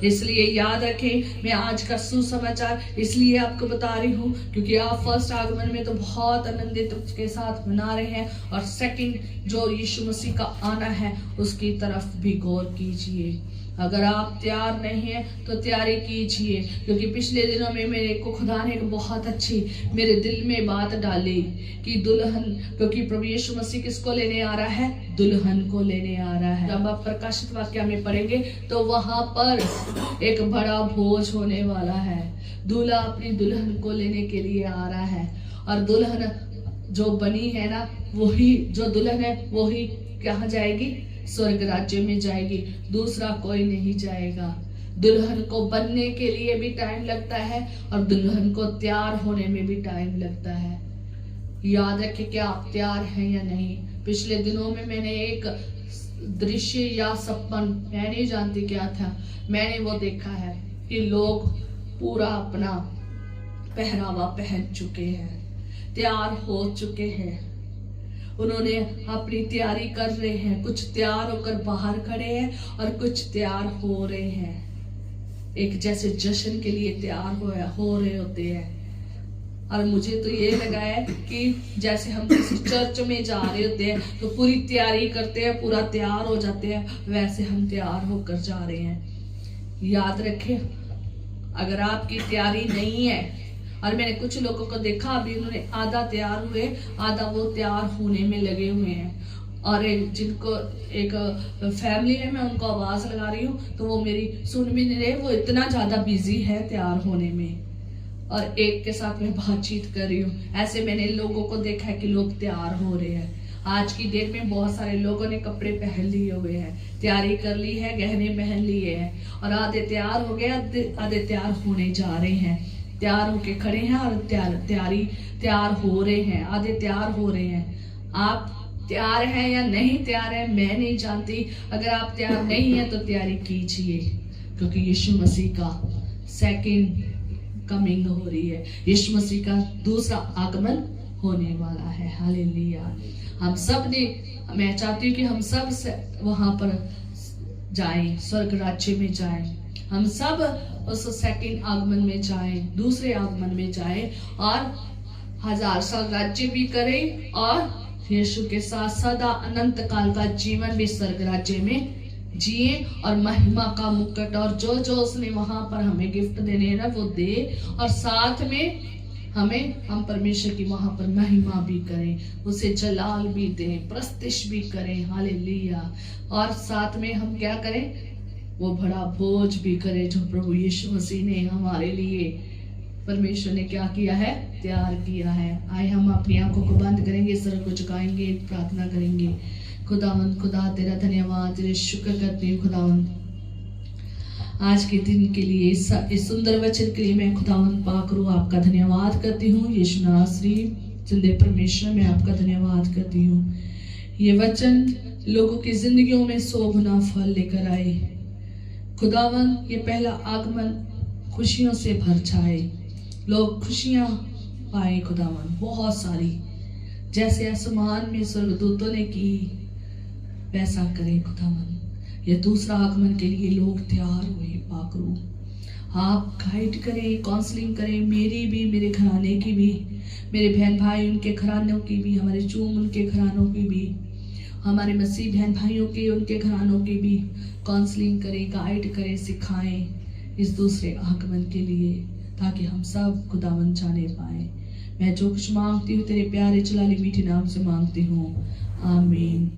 इसलिए याद रखें, मैं आज का सुसमाचार इसलिए आपको बता रही हूँ क्योंकि आप फर्स्ट आगमन में तो बहुत आनंदित के साथ मना रहे हैं, और सेकंड जो यीशु मसीह का आना है उसकी तरफ भी गौर कीजिए। अगर आप तैयार नहीं हैं तो तैयारी कीजिए, क्योंकि पिछले दिनों में मेरे को खुदा ने एक बहुत अच्छी मेरे दिल में बात डाली कि दुल्हन, क्योंकि प्रभु यीशु मसीह किसको लेने आ रहा है? दुल्हन को लेने आ रहा है। जब आप प्रकाशित वाक्य में पढ़ेंगे तो वहां पर एक बड़ा भोज होने वाला है। दूल्हा अपनी दुल्हन को लेने के लिए आ रहा है, और दुल्हन जो बनी है ना, वही जो दुल्हन है वही कहाँ जाएगी? स्वर्ग राज्य में जाएगी। दूसरा कोई नहीं जाएगा। दुल्हन को बनने के लिए भी टाइम लगता है और दुल्हन को तैयार होने में भी टाइम लगता है। याद रखें कि आप तैयार हैं या नहीं। पिछले दिनों में मैंने एक दृश्य या सपन, मैं नहीं जानती क्या था, मैंने वो देखा है कि लोग पूरा अपना पहरावा पहन चुके हैं, तैयार हो चुके हैं, उन्होंने अपनी तैयारी कर रहे हैं। कुछ तैयार होकर बाहर खड़े हैं और कुछ तैयार हो रहे हैं। एक जैसे जश्न के लिए तैयार हो रहे होते हैं। और मुझे तो ये लगा है कि जैसे हम किसी चर्च में जा रहे होते हैं तो पूरी तैयारी करते हैं, पूरा तैयार हो जाते हैं, वैसे हम तैयार होकर जा रहे हैं। याद रखें, अगर आपकी तैयारी नहीं है, और मैंने कुछ लोगों को देखा अभी उन्होंने आधा तैयार हुए, आधा वो तैयार होने में लगे हुए हैं। और जिनको एक फैमिली है, मैं उनको आवाज लगा रही हूँ तो वो मेरी सुन भी नहीं रहे, वो इतना ज्यादा बिजी है तैयार होने में। और एक के साथ मैं बातचीत कर रही हूँ। ऐसे मैंने लोगों को देखा है कि लोग तैयार हो रहे हैं। आज की डेट में बहुत सारे लोगों ने कपड़े पहन लिए हुए हैं, तैयारी कर ली है, गहने पहन लिए हैं, और आधे तैयार हो गए, आधे तैयार होने जा रहे हैं। तैयार होके खड़े हैं और तैयार हो रहे हैं, आधे तैयार हो रहे हैं। आप तैयार हैं या नहीं तैयार है मैं नहीं जानती। अगर आप तैयार नहीं है तो तैयारी कीजिए, क्योंकि यीशु मसीह का सेकंड कमिंग हो रही है। यीशु मसीह का दूसरा आगमन होने वाला है। हालेलुया। हम सब ने, मैं चाहती हूँ कि हम सब वहां पर जाएं, स्वर्ग राज्य में जाएं। हम सब उस सेकंड आगमन में जाएं, दूसरे आगमन में जाएं, और 1000 साल राज्य भी करें, और यीशु के साथ सदा अनंत काल का जीवन भी स्वर्ग राज्य में जिए और महिमा का मुकुट और जो जो उसने वहां पर हमें गिफ्ट देने हैं ना वो दे, और साथ में हम परमेश्वर की वहां पर महिमा भी करें, उसे जलाल भी दें, प्रस्तिश भी करें। हालेलुया। और साथ में हम क्या करें, वो बड़ा भोज भी करें जो प्रभु यीशु मसीह ने हमारे लिए, परमेश्वर ने क्या किया है, तैयार किया है। आए हम अपनी आंखों को बंद करेंगे, सर को झुकाएंगे, प्रार्थना करेंगे। खुदावंद, खुदा तेरा धन्यवाद, तेरे शुक्र करती हूँ खुदावंद आज के दिन के लिए, इस सुंदर वचन के लिए मैं खुदावंद पाकरू आपका धन्यवाद करती हूँ। यीशु नासरी जिंदे परमेश्वर मैं आपका धन्यवाद करती हूँ। ये वचन लोगों की जिंदगियों में 100 गुना फल लेकर आए खुदावंद। ये पहला आगमन खुशियों से भर जाए, लोग खुशियां पाए खुदावंद, बहुत सारी, जैसे आसमान में स्वर्गदूतों ने की वैसा करें खुदावंद। ये दूसरा आगमन के लिए लोग तैयार हुए पाकरू, आप गाइड करें, काउंसलिंग करें, मेरी भी, मेरे घराने की भी, मेरे बहन भाई उनके घरानों की भी, हमारे जूम उनके घरानों की भी, हमारे मसीह बहन भाइयों के उनके घरानों की भी काउंसलिंग करें, गाइड करें, सिखाएं इस दूसरे आगमन के लिए, ताकि हम सब खुदावंद जाने पाए। मैं जो कुछ मांगती हूँ तेरे प्यारे जलाली मीठे नाम से मांगती हूँ, आमीन।